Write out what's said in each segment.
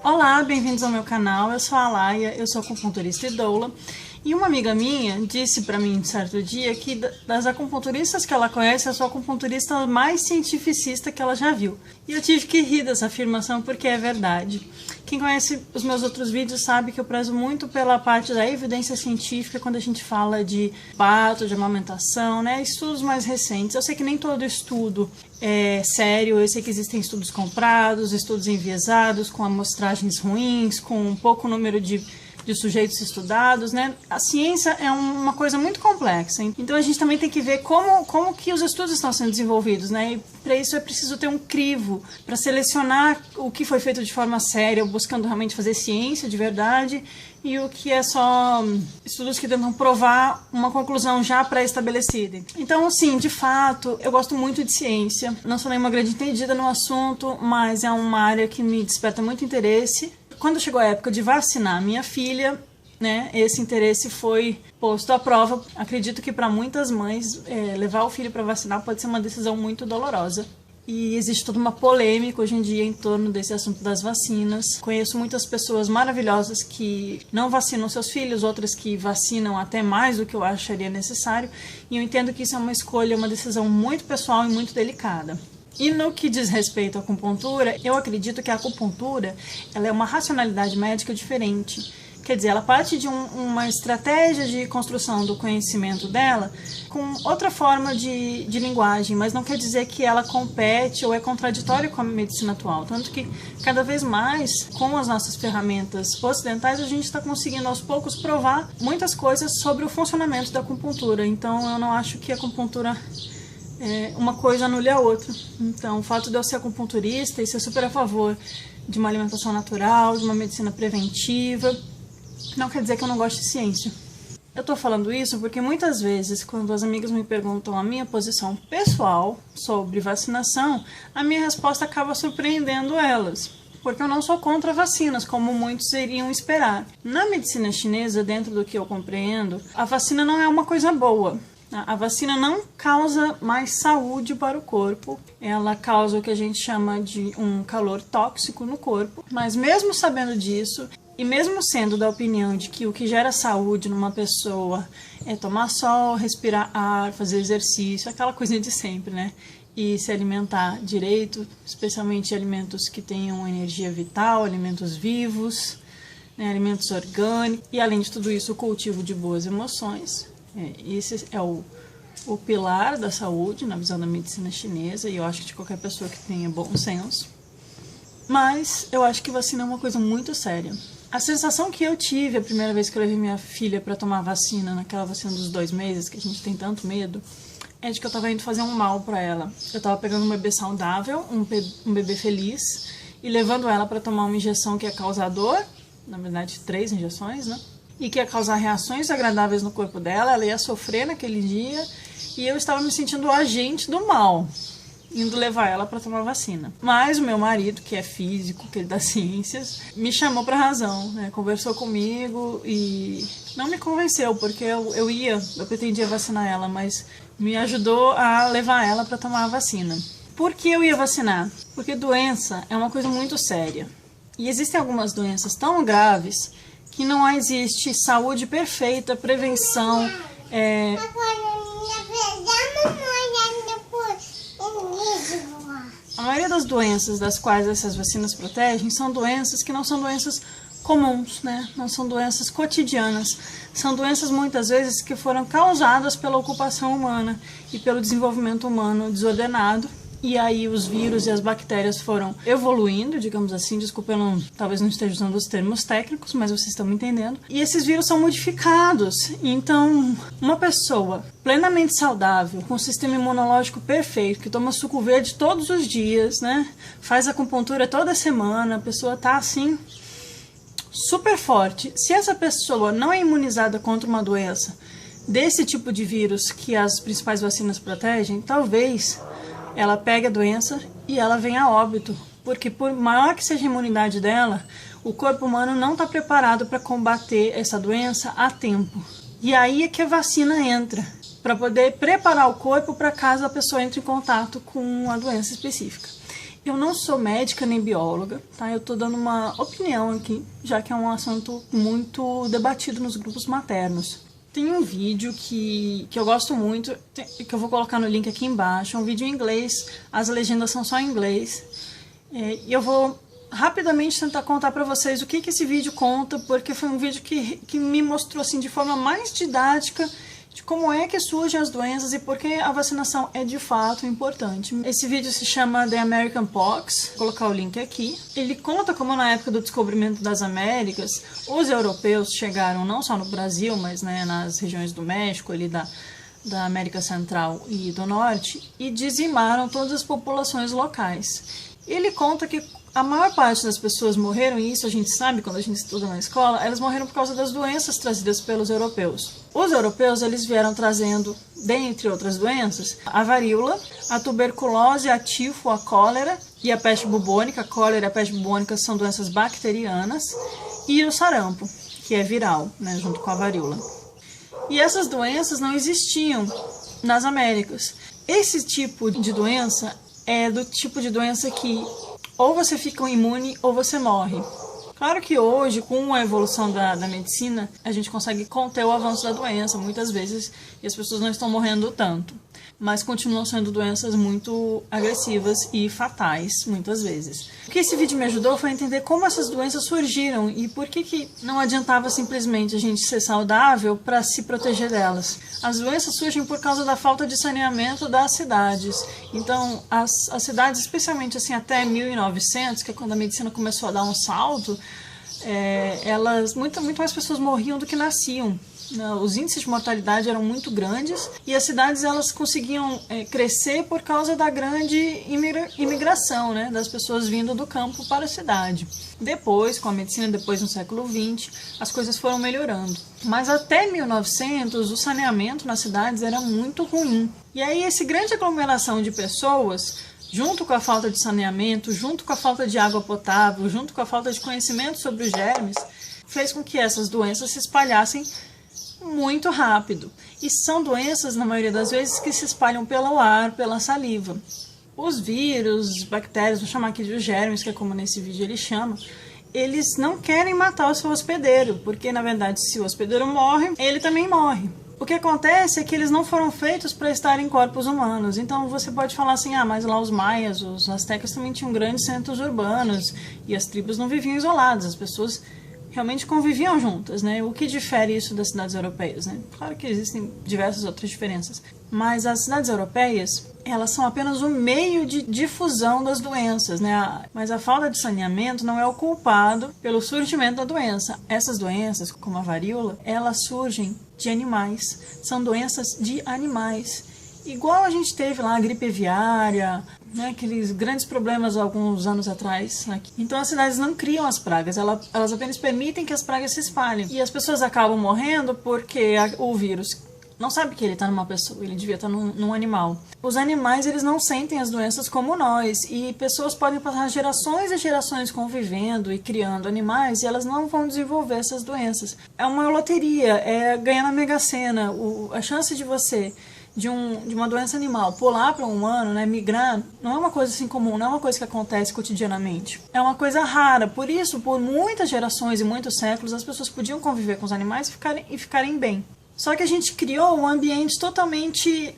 Olá, bem-vindos ao meu canal, eu sou a Laia, eu sou acupunturista e doula. E uma amiga minha disse para mim certo dia que das acupunturistas que ela conhece, eu sou a acupunturista mais cientificista que ela já viu. E eu tive que rir dessa afirmação porque é verdade. Quem conhece os meus outros vídeos sabe que eu prezo muito pela parte da evidência científica quando a gente fala de parto, de amamentação, né? Estudos mais recentes. Eu sei que nem todo estudo é sério, eu sei que existem estudos comprados, estudos enviesados, com amostragens ruins, com um pouco número de sujeitos estudados, né? A ciência é uma coisa muito complexa, então a gente também tem que ver como que os estudos estão sendo desenvolvidos, né? E para isso é preciso ter um crivo para selecionar o que foi feito de forma séria, buscando realmente fazer ciência de verdade, e o que é só estudos que tentam provar uma conclusão já pré-estabelecida. Então, sim, de fato, eu gosto muito de ciência, não sou nenhuma grande entendida no assunto, mas é uma área que me desperta muito interesse. Quando chegou a época de vacinar minha filha, né, esse interesse foi posto à prova. Acredito que para muitas mães, levar o filho para vacinar pode ser uma decisão muito dolorosa. E existe toda uma polêmica hoje em dia em torno desse assunto das vacinas. Conheço muitas pessoas maravilhosas que não vacinam seus filhos, outras que vacinam até mais do que eu acharia necessário. E eu entendo que isso é uma escolha, uma decisão muito pessoal e muito delicada. E no que diz respeito à acupuntura, eu acredito que a acupuntura ela é uma racionalidade médica diferente. Quer dizer, ela parte de uma estratégia de construção do conhecimento dela com outra forma de linguagem, mas não quer dizer que ela compete ou é contraditória com a medicina atual. Tanto que, cada vez mais, com as nossas ferramentas ocidentais, a gente está conseguindo, aos poucos, provar muitas coisas sobre o funcionamento da acupuntura. Então, eu não acho que a acupuntura uma coisa anule a outra. Então, o fato de eu ser acupunturista e ser super a favor de uma alimentação natural, de uma medicina preventiva, não quer dizer que eu não gosto de ciência. Eu tô falando isso porque muitas vezes, quando as amigas me perguntam a minha posição pessoal sobre vacinação, a minha resposta acaba surpreendendo elas. Porque eu não sou contra vacinas, como muitos iriam esperar. Na medicina chinesa, dentro do que eu compreendo, a vacina não é uma coisa boa. A vacina não causa mais saúde para o corpo, ela causa o que a gente chama de um calor tóxico no corpo, mas mesmo sabendo disso, e mesmo sendo da opinião de que o que gera saúde numa pessoa é tomar sol, respirar ar, fazer exercício, aquela coisinha de sempre, né? E se alimentar direito, especialmente alimentos que tenham energia vital, alimentos vivos, né? Alimentos orgânicos, e além de tudo isso, o cultivo de boas emoções. Esse é o pilar da saúde na visão da medicina chinesa, e eu acho que de qualquer pessoa que tenha bom senso. Mas eu acho que vacina é uma coisa muito séria. A sensação que eu tive a primeira vez que eu levei minha filha para tomar vacina, naquela vacina dos 2 meses, que a gente tem tanto medo, é de que eu estava indo fazer um mal para ela. Eu estava pegando um bebê saudável, um bebê feliz, e levando ela para tomar uma injeção que ia causar dor, na verdade 3 injeções, né? E que ia causar reações desagradáveis no corpo dela, ela ia sofrer naquele dia, e eu estava me sentindo o agente do mal, indo levar ela para tomar vacina. Mas o meu marido, que é físico, que é das ciências, me chamou para razão, né? Conversou comigo e não me convenceu, porque eu pretendia vacinar ela, mas me ajudou a levar ela para tomar a vacina. Por que eu ia vacinar? Porque doença é uma coisa muito séria. E existem algumas doenças tão graves que não existe saúde perfeita, prevenção. A maioria das doenças das quais essas vacinas protegem são doenças que não são doenças comuns, né? Não são doenças cotidianas. São doenças muitas vezes que foram causadas pela ocupação humana e pelo desenvolvimento humano desordenado. E aí os vírus e as bactérias foram evoluindo, digamos assim, desculpa, eu talvez não esteja usando os termos técnicos, mas vocês estão me entendendo. E esses vírus são modificados. Então, uma pessoa plenamente saudável, com um sistema imunológico perfeito, que toma suco verde todos os dias, né? Faz acupuntura toda semana, a pessoa tá assim, super forte. Se essa pessoa não é imunizada contra uma doença desse tipo de vírus que as principais vacinas protegem, talvez ela pega a doença e ela vem a óbito, porque por maior que seja a imunidade dela, o corpo humano não está preparado para combater essa doença a tempo. E aí é que a vacina entra, para poder preparar o corpo para caso a pessoa entre em contato com a doença específica. Eu não sou médica nem bióloga, tá? Eu tô dando uma opinião aqui, já que é um assunto muito debatido nos grupos maternos. Tem um vídeo que eu gosto muito, que eu vou colocar no link aqui embaixo, é um vídeo em inglês, as legendas são só em inglês, e eu vou rapidamente tentar contar para vocês o que esse vídeo conta, porque foi um vídeo que me mostrou assim, de forma mais didática de como é que surgem as doenças e por que a vacinação é de fato importante. Esse vídeo se chama The American Pox, vou colocar o link aqui. Ele conta como na época do descobrimento das Américas, os europeus chegaram não só no Brasil, mas nas regiões do México, ali da América Central e do Norte, e dizimaram todas as populações locais. Ele conta que a maior parte das pessoas morreram, e isso a gente sabe quando a gente estuda na escola, elas morreram por causa das doenças trazidas pelos europeus. Os europeus, eles vieram trazendo, dentre outras doenças, a varíola, a tuberculose, a tifo, a cólera e a peste bubônica. A cólera e a peste bubônica são doenças bacterianas, e o sarampo, que é viral, né, junto com a varíola. E essas doenças não existiam nas Américas. Esse tipo de doença é do tipo de doença que ou você fica imune ou você morre. Claro que hoje, com a evolução da medicina, a gente consegue conter o avanço da doença muitas vezes e as pessoas não estão morrendo tanto. Mas continuam sendo doenças muito agressivas e fatais, muitas vezes. O que esse vídeo me ajudou foi a entender como essas doenças surgiram e por que não adiantava simplesmente a gente ser saudável para se proteger delas. As doenças surgem por causa da falta de saneamento das cidades. Então, as cidades, especialmente assim até 1900, que é quando a medicina começou a dar um salto, muito mais pessoas morriam do que nasciam. Os índices de mortalidade eram muito grandes e as cidades elas conseguiam crescer por causa da grande imigração, né, das pessoas vindo do campo para a cidade. Depois, com a medicina, depois no século XX, as coisas foram melhorando. Mas até 1900, o saneamento nas cidades era muito ruim. E aí, essa grande aglomeração de pessoas, junto com a falta de saneamento, junto com a falta de água potável, junto com a falta de conhecimento sobre os germes, fez com que essas doenças se espalhassem muito rápido. E são doenças, na maioria das vezes, que se espalham pelo ar, pela saliva. Os vírus, as bactérias, vou chamar aqui de germes, que é como nesse vídeo ele chama, eles não querem matar o seu hospedeiro, porque, na verdade, se o hospedeiro morre, ele também morre. O que acontece é que eles não foram feitos para estar em corpos humanos. Então você pode falar assim, mas lá os maias, os astecas também tinham grandes centros urbanos e as tribos não viviam isoladas, as pessoas realmente conviviam juntas, né? O que difere isso das cidades europeias, né? Claro que existem diversas outras diferenças, mas as cidades europeias, elas são apenas um meio de difusão das doenças, né? Mas a falta de saneamento não é o culpado pelo surgimento da doença. Essas doenças, como a varíola, elas surgem de animais, são doenças de animais. Igual a gente teve lá a gripe aviária, né, aqueles grandes problemas alguns anos atrás. Aqui. Então as cidades não criam as pragas, elas apenas permitem que as pragas se espalhem. E as pessoas acabam morrendo porque o vírus não sabe que ele está numa pessoa, ele devia estar num animal. Os animais, eles não sentem as doenças como nós, e pessoas podem passar gerações e gerações convivendo e criando animais e elas não vão desenvolver essas doenças. É uma loteria, é ganhar na Mega Sena. A chance de você de uma doença animal pular para um humano, né, migrar, não é uma coisa assim comum, não é uma coisa que acontece cotidianamente. É uma coisa rara, por isso, por muitas gerações e muitos séculos, as pessoas podiam conviver com os animais e ficarem bem. Só que a gente criou um ambiente totalmente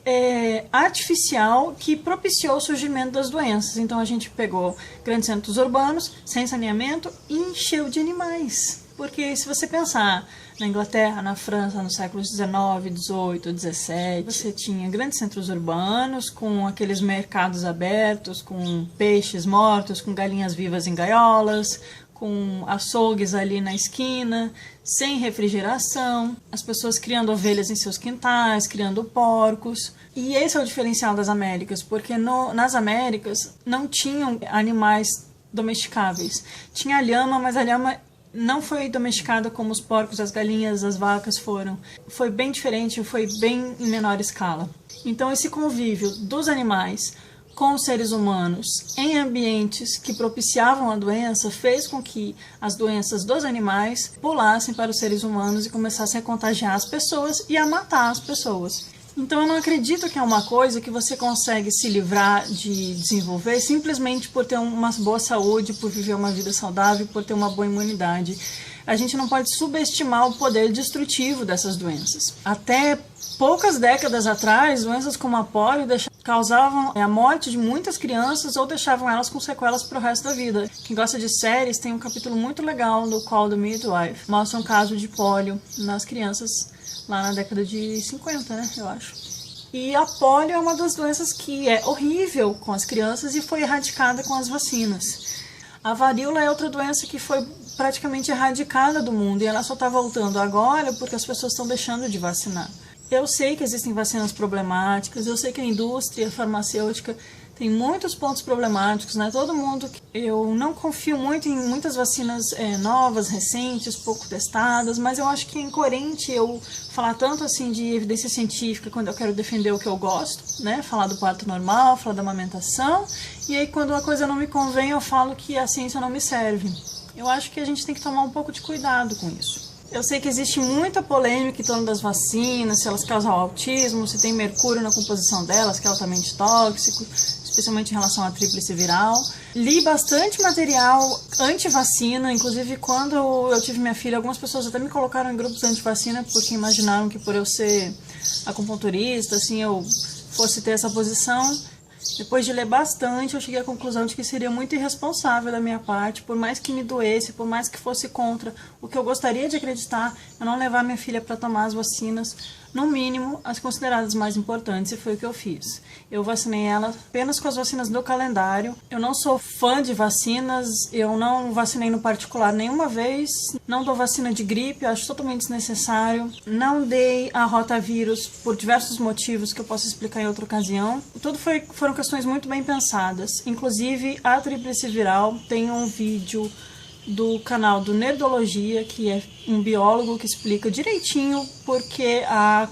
artificial que propiciou o surgimento das doenças. Então a gente pegou grandes centros urbanos, sem saneamento, e encheu de animais. Porque se você pensar na Inglaterra, na França, nos séculos XIX, XVIII, XVII, você tinha grandes centros urbanos com aqueles mercados abertos, com peixes mortos, com galinhas vivas em gaiolas, com açougues ali na esquina, sem refrigeração, as pessoas criando ovelhas em seus quintais, criando porcos. E esse é o diferencial das Américas, porque nas Américas não tinham animais domesticáveis. Tinha a lhama, mas a lhama não foi domesticada como os porcos, as galinhas, as vacas foram. Foi bem diferente, foi bem em menor escala. Então esse convívio dos animais com os seres humanos em ambientes que propiciavam a doença fez com que as doenças dos animais pulassem para os seres humanos e começassem a contagiar as pessoas e a matar as pessoas. Então eu não acredito que é uma coisa que você consegue se livrar de desenvolver simplesmente por ter uma boa saúde, por viver uma vida saudável, por ter uma boa imunidade. A gente não pode subestimar o poder destrutivo dessas doenças. Até poucas décadas atrás, doenças como a polio causavam a morte de muitas crianças ou deixavam elas com sequelas para o resto da vida. Quem gosta de séries tem um capítulo muito legal do Call the Midwife. Mostra um caso de polio nas crianças lá na década de 50, né, eu acho. E a polio é uma das doenças que é horrível com as crianças e foi erradicada com as vacinas. A varíola é outra doença que foi praticamente erradicada do mundo e ela só está voltando agora porque as pessoas estão deixando de vacinar. Eu sei que existem vacinas problemáticas, eu sei que a indústria farmacêutica tem muitos pontos problemáticos, né? Todo mundo... Eu não confio muito em muitas vacinas novas, recentes, pouco testadas, mas eu acho que é incoerente eu falar tanto assim de evidência científica quando eu quero defender o que eu gosto, né? Falar do parto normal, falar da amamentação, e aí quando uma coisa não me convém eu falo que a ciência não me serve. Eu acho que a gente tem que tomar um pouco de cuidado com isso. Eu sei que existe muita polêmica em torno das vacinas, se elas causam autismo, se tem mercúrio na composição delas, que é altamente tóxico, especialmente em relação à tríplice viral. Li bastante material anti-vacina, inclusive quando eu tive minha filha, algumas pessoas até me colocaram em grupos anti-vacina porque imaginaram que por eu ser acupunturista, assim, eu fosse ter essa posição. Depois de ler bastante, eu cheguei à conclusão de que seria muito irresponsável da minha parte, por mais que me doesse, por mais que fosse contra o que eu gostaria de acreditar, eu não levar minha filha para tomar as vacinas, no mínimo, as consideradas mais importantes, e foi o que eu fiz. Eu vacinei ela apenas com as vacinas do calendário. Eu não sou fã de vacinas, eu não vacinei no particular nenhuma vez, não dou vacina de gripe, eu acho totalmente desnecessário. Não dei a rotavírus por diversos motivos que eu posso explicar em outra ocasião. Tudo foram questões muito bem pensadas. Inclusive, a tríplice viral tem um vídeo do canal do Nerdologia, que é um biólogo que explica direitinho porque a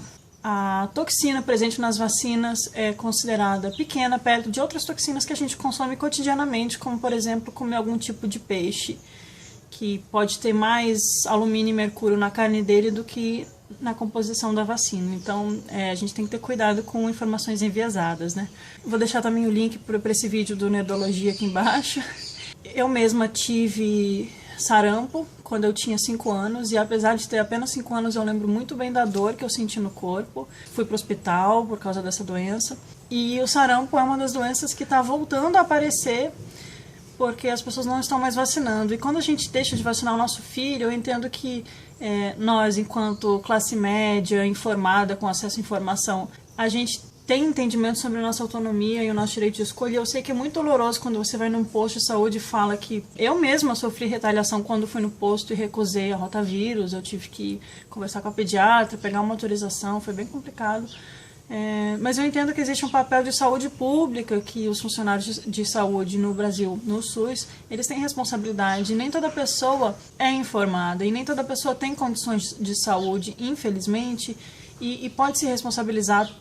toxina presente nas vacinas é considerada pequena perto de outras toxinas que a gente consome cotidianamente, como, por exemplo, comer algum tipo de peixe, que pode ter mais alumínio e mercúrio na carne dele do que na composição da vacina. Então, a gente tem que ter cuidado com informações enviesadas, né? Vou deixar também o link para esse vídeo do Nerdologia aqui embaixo. Eu mesma tive sarampo quando eu tinha 5 anos e apesar de ter apenas 5 anos eu lembro muito bem da dor que eu senti no corpo. Fui para o hospital por causa dessa doença e o sarampo é uma das doenças que está voltando a aparecer porque as pessoas não estão mais vacinando. E quando a gente deixa de vacinar o nosso filho, eu entendo que nós, enquanto classe média, informada, com acesso à informação, a gente tem entendimento sobre a nossa autonomia e o nosso direito de escolha. Eu sei que é muito doloroso quando você vai num posto de saúde e fala que eu mesma sofri retaliação quando fui no posto e recusei a rotavírus. Eu tive que conversar com a pediatra, pegar uma autorização, foi bem complicado. Mas eu entendo que existe um papel de saúde pública que os funcionários de saúde no Brasil, no SUS, eles têm responsabilidade. Nem toda pessoa é informada e nem toda pessoa tem condições de saúde, infelizmente, e pode se responsabilizar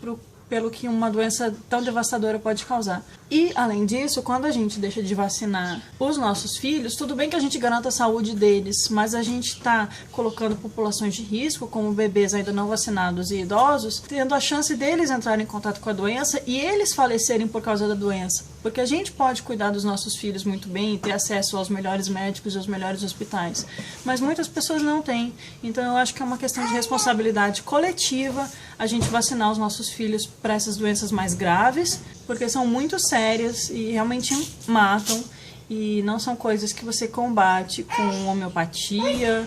pelo que uma doença tão devastadora pode causar. E, além disso, quando a gente deixa de vacinar os nossos filhos, tudo bem que a gente garanta a saúde deles, mas a gente está colocando populações de risco, como bebês ainda não vacinados e idosos, tendo a chance deles entrarem em contato com a doença e eles falecerem por causa da doença. Porque a gente pode cuidar dos nossos filhos muito bem e ter acesso aos melhores médicos e aos melhores hospitais, mas muitas pessoas não têm. Então eu acho que é uma questão de responsabilidade coletiva a gente vacinar os nossos filhos para essas doenças mais graves, porque são muito sérias e realmente matam, e não são coisas que você combate com homeopatia.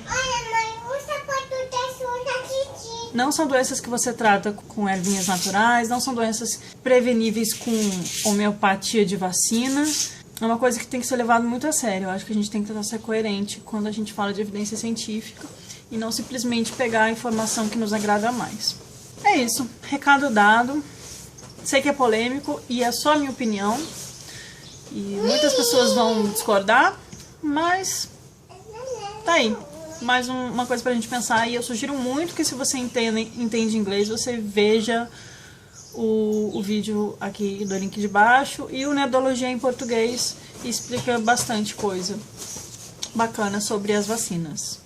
Não são doenças que você trata com ervinhas naturais, não são doenças preveníveis com homeopatia de vacina. É uma coisa que tem que ser levado muito a sério. Eu acho que a gente tem que tentar ser coerente quando a gente fala de evidência científica e não simplesmente pegar a informação que nos agrada mais. É isso, recado dado. Sei que é polêmico e é só a minha opinião. E muitas pessoas vão discordar, mas tá aí. Mais uma coisa pra gente pensar. E eu sugiro muito que, se você entende inglês, você veja o vídeo aqui do link de baixo. E o Nerdologia em português explica bastante coisa bacana sobre as vacinas.